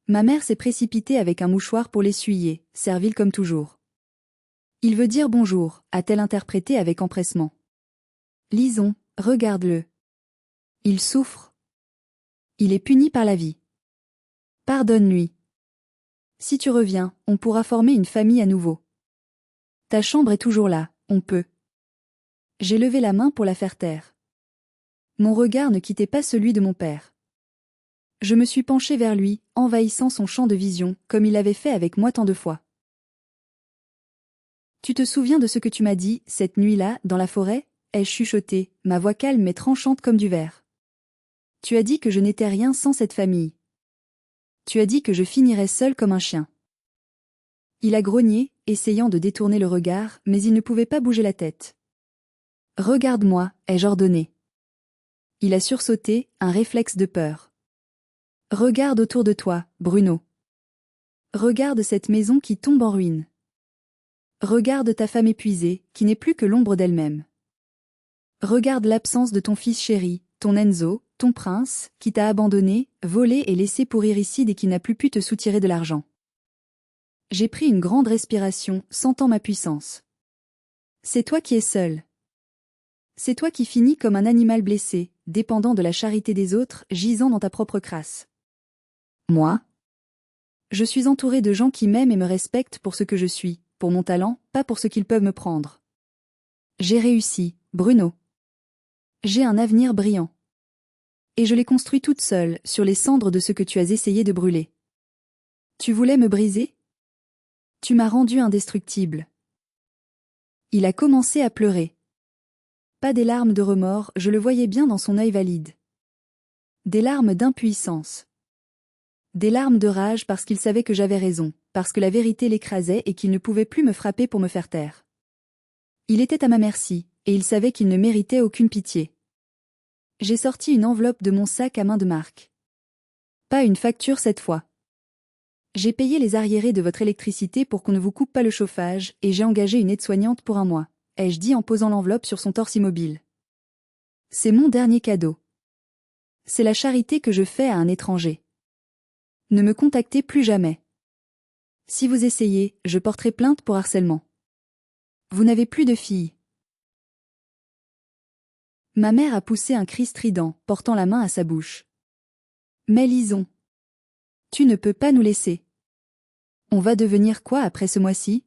Ma mère s'est précipitée avec un mouchoir pour l'essuyer, servile comme toujours. Il veut dire bonjour, a-t-elle interprété avec empressement. Lisons, regarde-le. Il souffre. Il est puni par la vie. Pardonne-lui. Si tu reviens, on pourra former une famille à nouveau. Ta chambre est toujours là, on peut. J'ai levé la main pour la faire taire. Mon regard ne quittait pas celui de mon père. Je me suis penchée vers lui, envahissant son champ de vision, comme il l'avait fait avec moi tant de fois. Tu te souviens de ce que tu m'as dit, cette nuit-là, dans la forêt ? Ai-je chuchoté, ma voix calme mais tranchante comme du verre. Tu as dit que je n'étais rien sans cette famille. Tu as dit que je finirais seul comme un chien. Il a grogné, essayant de détourner le regard, mais il ne pouvait pas bouger la tête. Regarde-moi, ai-je ordonné. Il a sursauté, un réflexe de peur. Regarde autour de toi, Bruno. Regarde cette maison qui tombe en ruine. Regarde ta femme épuisée, qui n'est plus que l'ombre d'elle-même. Regarde l'absence de ton fils chéri, ton Enzo, ton prince, qui t'a abandonné, volé et laissé pourrir ici dès qu'il n'a plus pu te soutirer de l'argent. J'ai pris une grande respiration, sentant ma puissance. C'est toi qui es seul. C'est toi qui finis comme un animal blessé, dépendant de la charité des autres, gisant dans ta propre crasse. Moi ? Je suis entouré de gens qui m'aiment et me respectent pour ce que je suis, pour mon talent, pas pour ce qu'ils peuvent me prendre. J'ai réussi, Bruno. J'ai un avenir brillant. Et je l'ai construit toute seule, sur les cendres de ce que tu as essayé de brûler. Tu voulais me briser ? Tu m'as rendu indestructible. Il a commencé à pleurer. Pas des larmes de remords, je le voyais bien dans son œil valide. Des larmes d'impuissance. Des larmes de rage parce qu'il savait que j'avais raison, parce que la vérité l'écrasait et qu'il ne pouvait plus me frapper pour me faire taire. Il était à ma merci, et il savait qu'il ne méritait aucune pitié. J'ai sorti une enveloppe de mon sac à main de marque. Pas une facture cette fois. J'ai payé les arriérés de votre électricité pour qu'on ne vous coupe pas le chauffage, et j'ai engagé une aide-soignante pour un mois, ai-je dit en posant l'enveloppe sur son torse immobile. C'est mon dernier cadeau. C'est la charité que je fais à un étranger. Ne me contactez plus jamais. Si vous essayez, je porterai plainte pour harcèlement. Vous n'avez plus de fille. Ma mère a poussé un cri strident, portant la main à sa bouche. Mais lisons. Tu ne peux pas nous laisser. On va devenir quoi après ce mois-ci ?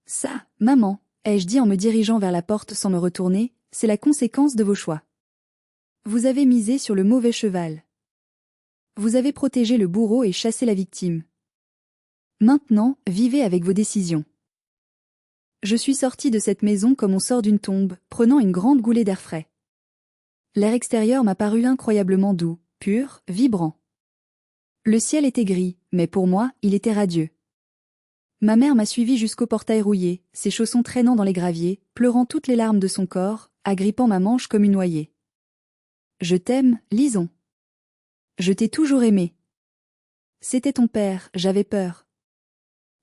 Ça, maman, ai-je dit en me dirigeant vers la porte sans me retourner, c'est la conséquence de vos choix. Vous avez misé sur le mauvais cheval. Vous avez protégé le bourreau et chassé la victime. Maintenant, vivez avec vos décisions. Je suis sortie de cette maison comme on sort d'une tombe, prenant une grande goulée d'air frais. L'air extérieur m'a paru incroyablement doux, pur, vibrant. Le ciel était gris, mais pour moi, il était radieux. Ma mère m'a suivi jusqu'au portail rouillé, ses chaussons traînant dans les graviers, pleurant toutes les larmes de son corps, agrippant ma manche comme une noyée. Je t'aime, Lison. Je t'ai toujours aimé. C'était ton père, j'avais peur.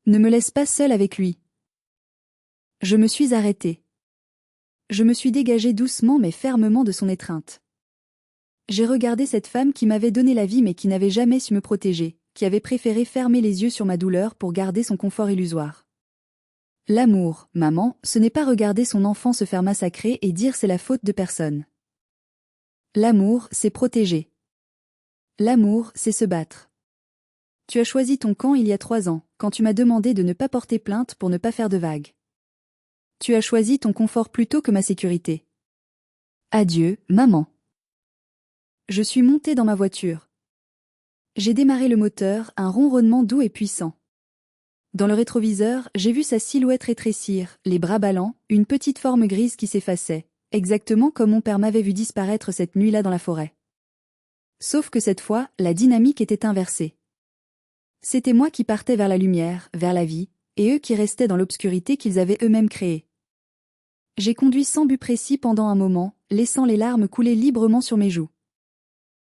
Ne me laisse pas seule avec lui. Je me suis arrêtée. Je me suis dégagée doucement mais fermement de son étreinte. J'ai regardé cette femme qui m'avait donné la vie mais qui n'avait jamais su me protéger, qui avait préféré fermer les yeux sur ma douleur pour garder son confort illusoire. L'amour, maman, ce n'est pas regarder son enfant se faire massacrer et dire c'est la faute de personne. L'amour, c'est protéger. L'amour, c'est se battre. Tu as choisi ton camp il y a 3 ans, quand tu m'as demandé de ne pas porter plainte pour ne pas faire de vagues. Tu as choisi ton confort plutôt que ma sécurité. Adieu, maman. Je suis montée dans ma voiture. J'ai démarré le moteur, un ronronnement doux et puissant. Dans le rétroviseur, j'ai vu sa silhouette rétrécir, les bras ballants, une petite forme grise qui s'effaçait, exactement comme mon père m'avait vu disparaître cette nuit-là dans la forêt. Sauf que cette fois, la dynamique était inversée. C'était moi qui partais vers la lumière, vers la vie, et eux qui restaient dans l'obscurité qu'ils avaient eux-mêmes créée. J'ai conduit sans but précis pendant un moment, laissant les larmes couler librement sur mes joues.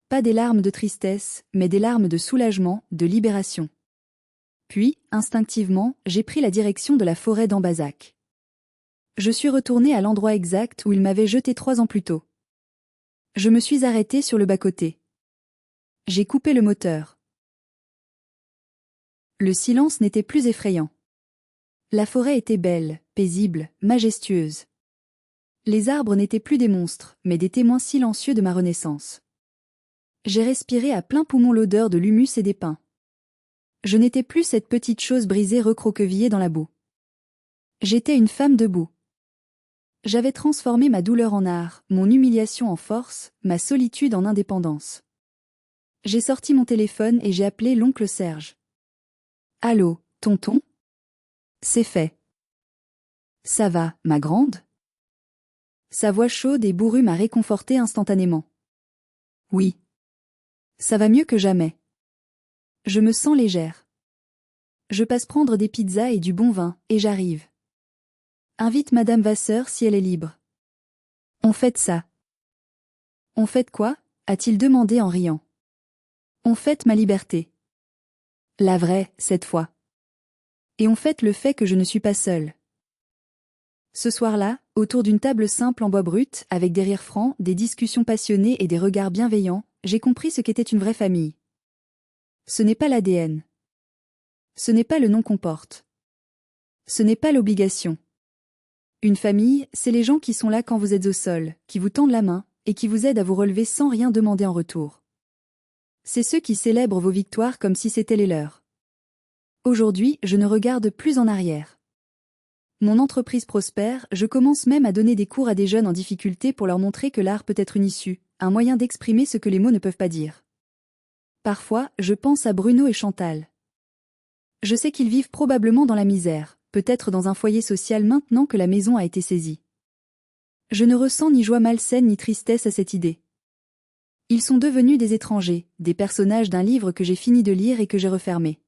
Pas des larmes de tristesse, mais des larmes de soulagement, de libération. Puis, instinctivement, j'ai pris la direction de la forêt d'Ambazac. Je suis retournée à l'endroit exact où il m'avait jeté 3 ans plus tôt. Je me suis arrêtée sur le bas-côté. J'ai coupé le moteur. Le silence n'était plus effrayant. La forêt était belle, paisible, majestueuse. Les arbres n'étaient plus des monstres, mais des témoins silencieux de ma renaissance. J'ai respiré à plein poumon l'odeur de l'humus et des pins. Je n'étais plus cette petite chose brisée recroquevillée dans la boue. J'étais une femme debout. J'avais transformé ma douleur en art, mon humiliation en force, ma solitude en indépendance. J'ai sorti mon téléphone et j'ai appelé l'oncle Serge. Allô, tonton? C'est fait. Ça va, ma grande? Sa voix chaude et bourrue m'a réconfortée instantanément. Oui. Ça va mieux que jamais. Je me sens légère. Je passe prendre des pizzas et du bon vin, et j'arrive. Invite Madame Vasseur si elle est libre. On fête ça. On fête quoi? A-t-il demandé en riant. On fête ma liberté. La vraie, cette fois. Et on fête le fait que je ne suis pas seule. Ce soir-là, autour d'une table simple en bois brut, avec des rires francs, des discussions passionnées et des regards bienveillants, j'ai compris ce qu'était une vraie famille. Ce n'est pas l'ADN. Ce n'est pas le nom qu'on porte. Ce n'est pas l'obligation. Une famille, c'est les gens qui sont là quand vous êtes au sol, qui vous tendent la main, et qui vous aident à vous relever sans rien demander en retour. C'est ceux qui célèbrent vos victoires comme si c'était les leurs. Aujourd'hui, je ne regarde plus en arrière. Mon entreprise prospère, je commence même à donner des cours à des jeunes en difficulté pour leur montrer que l'art peut être une issue, un moyen d'exprimer ce que les mots ne peuvent pas dire. Parfois, je pense à Bruno et Chantal. Je sais qu'ils vivent probablement dans la misère, peut-être dans un foyer social maintenant que la maison a été saisie. Je ne ressens ni joie malsaine ni tristesse à cette idée. Ils sont devenus des étrangers, des personnages d'un livre que j'ai fini de lire et que j'ai refermé.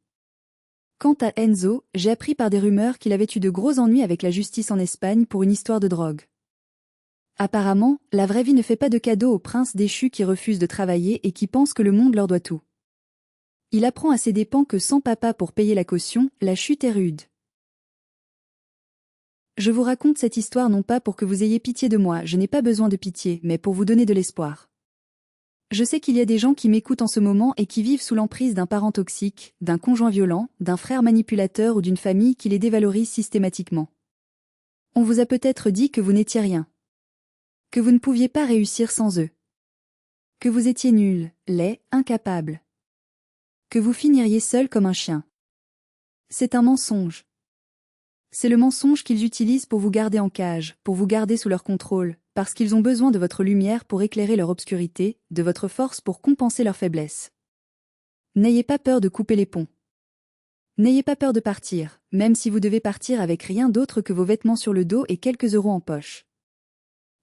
Quant à Enzo, j'ai appris par des rumeurs qu'il avait eu de gros ennuis avec la justice en Espagne pour une histoire de drogue. Apparemment, la vraie vie ne fait pas de cadeaux aux princes déchus qui refusent de travailler et qui pensent que le monde leur doit tout. Il apprend à ses dépens que sans papa pour payer la caution, la chute est rude. Je vous raconte cette histoire non pas pour que vous ayez pitié de moi, je n'ai pas besoin de pitié, mais pour vous donner de l'espoir. Je sais qu'il y a des gens qui m'écoutent en ce moment et qui vivent sous l'emprise d'un parent toxique, d'un conjoint violent, d'un frère manipulateur ou d'une famille qui les dévalorise systématiquement. On vous a peut-être dit que vous n'étiez rien. Que vous ne pouviez pas réussir sans eux. Que vous étiez nul, laid, incapable. Que vous finiriez seul comme un chien. C'est un mensonge. C'est le mensonge qu'ils utilisent pour vous garder en cage, pour vous garder sous leur contrôle, parce qu'ils ont besoin de votre lumière pour éclairer leur obscurité, de votre force pour compenser leur faiblesse. N'ayez pas peur de couper les ponts. N'ayez pas peur de partir, même si vous devez partir avec rien d'autre que vos vêtements sur le dos et quelques euros en poche.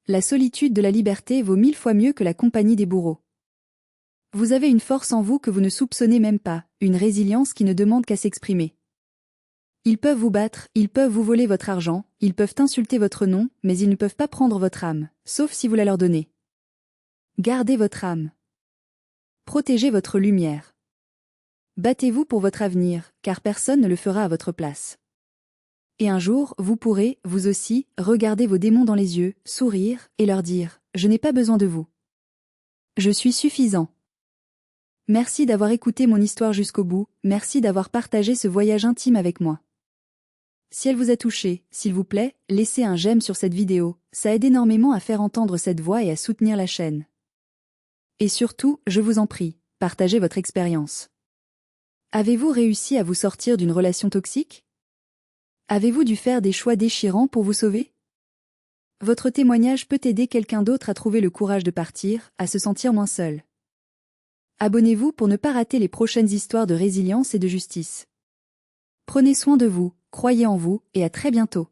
La solitude de la liberté vaut 1000 fois mieux que la compagnie des bourreaux. Vous avez une force en vous que vous ne soupçonnez même pas, une résilience qui ne demande qu'à s'exprimer. Ils peuvent vous battre, ils peuvent vous voler votre argent, ils peuvent insulter votre nom, mais ils ne peuvent pas prendre votre âme, sauf si vous la leur donnez. Gardez votre âme. Protégez votre lumière. Battez-vous pour votre avenir, car personne ne le fera à votre place. Et un jour, vous pourrez, vous aussi, regarder vos démons dans les yeux, sourire, et leur dire « Je n'ai pas besoin de vous. Je suis suffisant. » Merci d'avoir écouté mon histoire jusqu'au bout, merci d'avoir partagé ce voyage intime avec moi. Si elle vous a touché, s'il vous plaît, laissez un j'aime sur cette vidéo, ça aide énormément à faire entendre cette voix et à soutenir la chaîne. Et surtout, je vous en prie, partagez votre expérience. Avez-vous réussi à vous sortir d'une relation toxique? Avez-vous dû faire des choix déchirants pour vous sauver? Votre témoignage peut aider quelqu'un d'autre à trouver le courage de partir, à se sentir moins seul. Abonnez-vous pour ne pas rater les prochaines histoires de résilience et de justice. Prenez soin de vous, croyez en vous, et à très bientôt.